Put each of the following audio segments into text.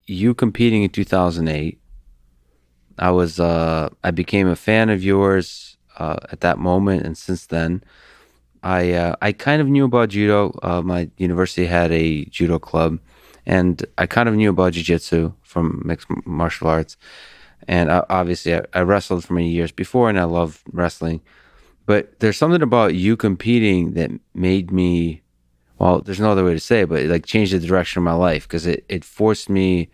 you competing in 2008. I became a fan of yours at that moment, and since then, I kind of knew about judo. My university had a judo club, and I kind of knew about jiu-jitsu from mixed martial arts. And obviously, I wrestled for many years before, and I love wrestling. But there's something about you competing that made me, well, there's no other way to say it, but it like changed the direction of my life because it forced me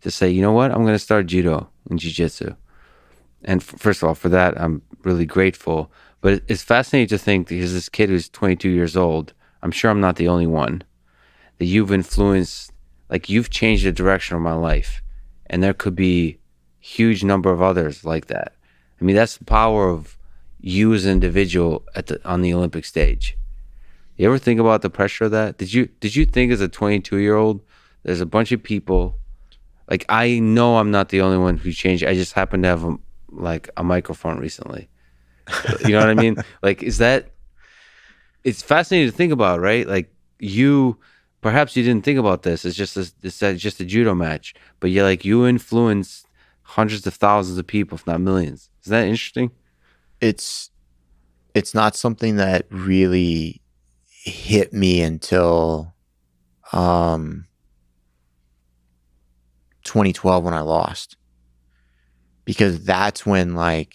to say, you know what, I'm going to start judo and jiu-jitsu. And first of all, for that, I'm really grateful. But it's fascinating to think because this kid who's 22 years old, I'm sure I'm not the only one, that you've influenced, like you've changed the direction of my life. And there could be huge number of others like that. I mean, that's the power of you as an individual on the Olympic stage. You ever think about the pressure of that? Did you think as a 22-year-old, there's a bunch of people, like I know I'm not the only one who changed. I just happen to have a microphone recently. You know what I mean? Like, it's fascinating to think about, right? Like perhaps you didn't think about this. It's just a judo match, but you influenced hundreds of thousands of people, if not millions. Is that interesting? It's it's not something that really hit me until um 2012 when I lost. Because that's when I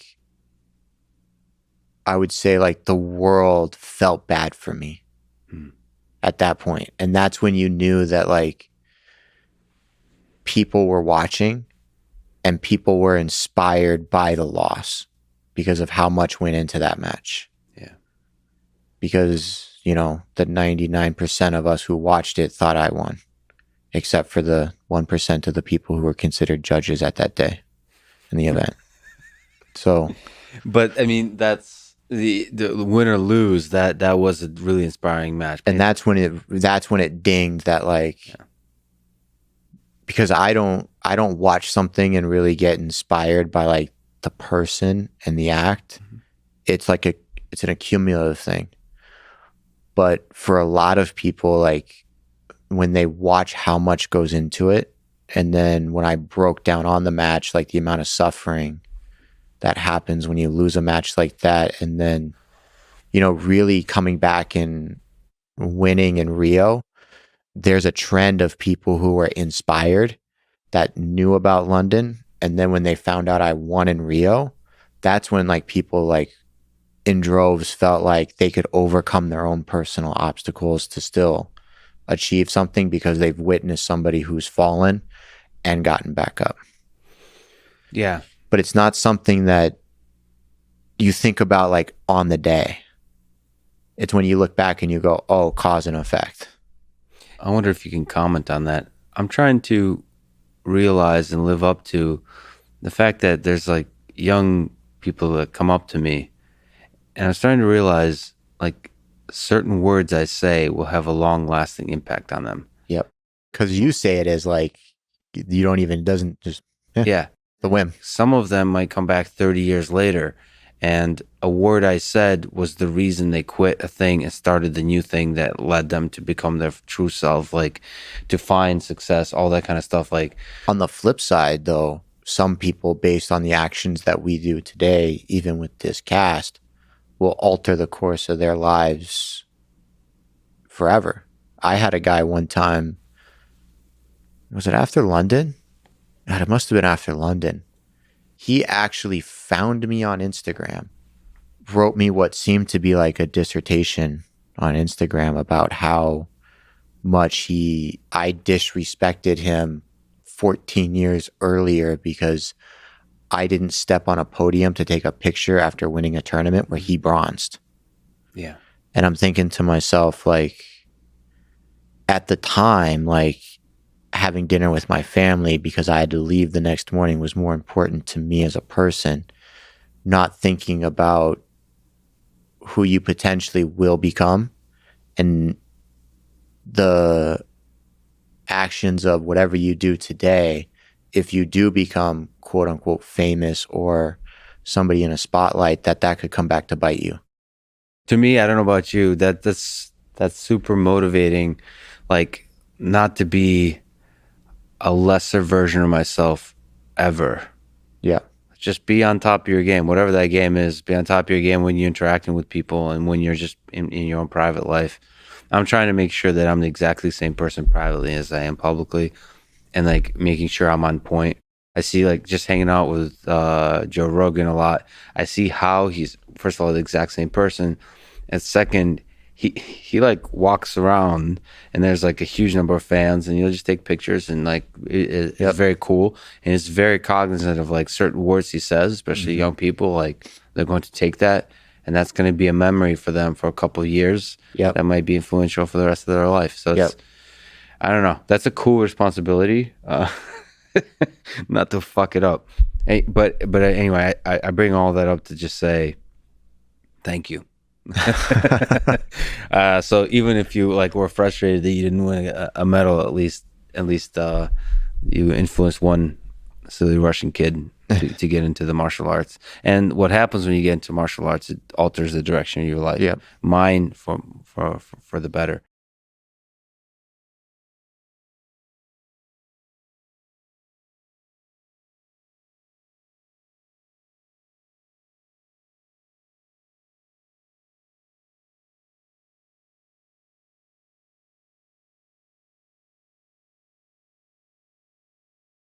would say the world felt bad for me Hmm. at that point. And that's when you knew that people were watching and people were inspired by the loss because of how much went into that match. Yeah. Because, the 99% of us who watched it thought I won, except for the 1% of the people who were considered judges at that day in the event. So, But I mean, that's the win or lose. That was a really inspiring match. and that's when it dinged that Yeah. because I don't watch something and really get inspired by the person and the act. Mhm. It's it's an accumulative thing. But for a lot of people, when they watch how much goes into it, and then when I broke down on the match, the amount of suffering that happens when you lose a match like that, and then, really coming back and winning in Rio, there's a trend of people who were inspired that knew about London. And then when they found out I won in Rio, that's when people in droves felt like they could overcome their own personal obstacles to still achieve something because they've witnessed somebody who's fallen and gotten back up. Yeah. But it's not something that you think about on the day. It's when you look back and you go, oh, cause and effect. I wonder if you can comment on that. I'm trying to realize and live up to the fact that there's young people that come up to me, and I'm starting to realize certain words I say will have a long lasting impact on them. Yep. Because you say it as you don't even, doesn't just, Yeah. the whim. Some of them might come back 30 years later, and a word I said was the reason they quit a thing and started the new thing that led them to become their true self, to find success, all that kind of stuff. On the flip side, though, some people, based on the actions that we do today, even with this cast, will alter the course of their lives forever. I had a guy one time, was it after London? God, it must have been after London. He actually found me on Instagram, wrote me what seemed to be a dissertation on Instagram about how much I disrespected him 14 years earlier because I didn't step on a podium to take a picture after winning a tournament where he bronzed. Yeah. And I'm thinking to myself, at the time, having dinner with my family because I had to leave the next morning was more important to me as a person, not thinking about who you potentially will become and the actions of whatever you do today. If you do become quote unquote famous or somebody in a spotlight, that could come back to bite you. To me, I don't know about you, that's super motivating, not to be a lesser version of myself ever. Yeah. Just be on top of your game, whatever that game is. Be on top of your game when you're interacting with people and when you're just in your own private life. I'm trying to make sure that I'm the exactly same person privately as I am publicly, and like making sure I'm on point. I see like just hanging out with Joe Rogan a lot. I see how he's first of all the exact same person, and second, he like walks around and there's like a huge number of fans, and you'll just take pictures and like it's Yep. very cool, and it's very cognizant of like certain words he says, especially Mm-hmm. young people. Like they're going to take that, and that's going to be a memory for them for a couple of years. Yep. That might be influential for the rest of their life. So Yep. it's I don't know. That's a cool responsibility. Not to fuck it up. But anyway, I bring all that up to just say thank you. So even if you like were frustrated that you didn't win a medal, at least you influenced one silly Russian kid to get into the martial arts. And what happens when you get into martial arts, it alters the direction of your life. Yep. Mine for the better.